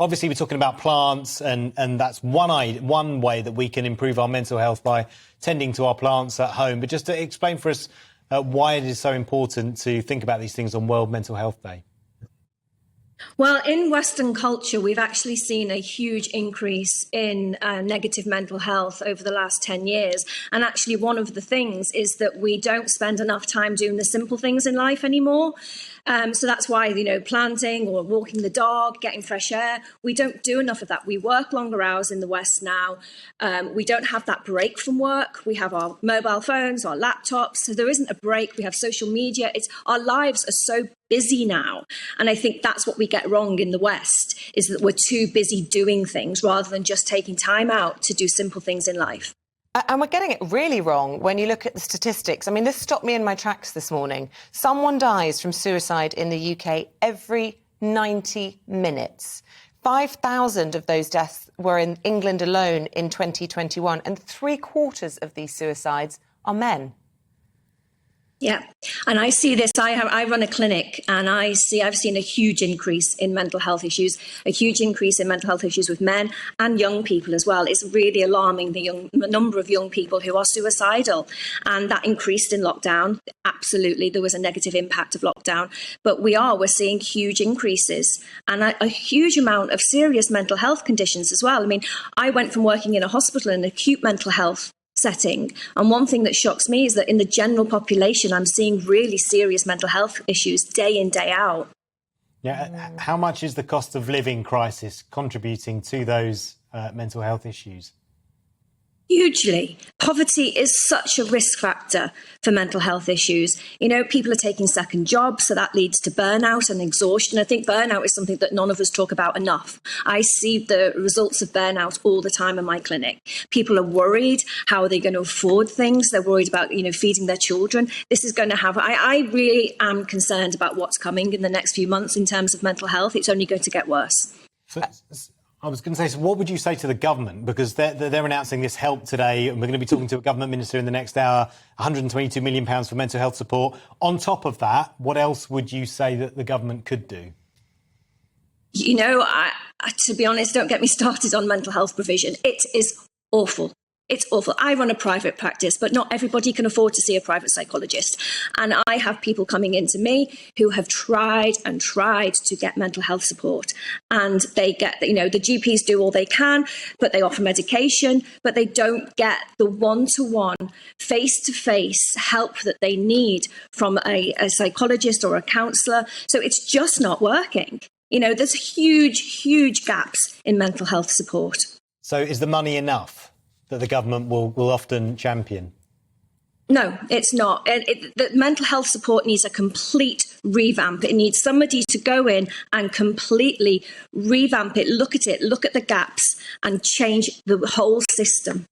obviously we're talking about plants, and that's one way that we can improve our mental health by tending to our plants at home. But just to explain for us why it is so important to think about these things on World Mental Health Day. Well, in Western culture, we've actually seen a huge increase in negative mental health over the last 10 years. And actually, one of the things is that we don't spend enough time doing the simple things in life anymore. So that's why, planting or walking the dog, getting fresh air, we don't do enough of that. We work longer hours in the West now. We don't have that break from work. We have our mobile phones, our laptops. So there isn't a break. We have social media. Our lives are so busy now. And I think that's what we get wrong in the West, is that we're too busy doing things rather than just taking time out to do simple things in life. And we're getting it really wrong when you look at the statistics. I mean, this stopped me in my tracks this morning. Someone dies from suicide in the UK every 90 minutes. 5,000 of those deaths were in England alone in 2021, and 3/4 of these suicides are men. Yeah, and I see this. I run a clinic, and I've seen a huge increase in mental health issues, a huge increase in mental health issues with men and young people as well. It's really alarming, the number of young people who are suicidal, and that increased in lockdown. Absolutely, there was a negative impact of lockdown, but we're seeing huge increases and a huge amount of serious mental health conditions as well. I mean, I went from working in a hospital in acute mental health setting, and one thing that shocks me is that in the general population, I'm seeing really serious mental health issues day in, day out. Yeah, how much is the cost of living crisis contributing to those mental health issues? Hugely. Poverty is such a risk factor for mental health issues. People are taking second jobs, so that leads to burnout and exhaustion. I think burnout is something that none of us talk about enough. I see the results of burnout all the time in my clinic. People are worried. How are they going to afford things? They're worried about, feeding their children. This is going to have... I really am concerned about what's coming in the next few months in terms of mental health. It's only going to get worse. I was going to say, so what would you say to the government? Because they're announcing this help today, and we're going to be talking to a government minister in the next hour, £122 million for mental health support. On top of that, what else would you say that the government could do? To be honest, don't get me started on mental health provision. It is awful. It's awful. I run a private practice, but not everybody can afford to see a private psychologist. And I have people coming into me who have tried and tried to get mental health support. And they get, the GPs do all they can, but they offer medication, but they don't get the one-to-one, face-to-face help that they need from a psychologist or a counsellor. So it's just not working. There's huge, huge gaps in mental health support. So is the money enough that the government will often champion? No, it's not. The mental health support needs a complete revamp. It needs somebody to go in and completely revamp it, look at the gaps and change the whole system.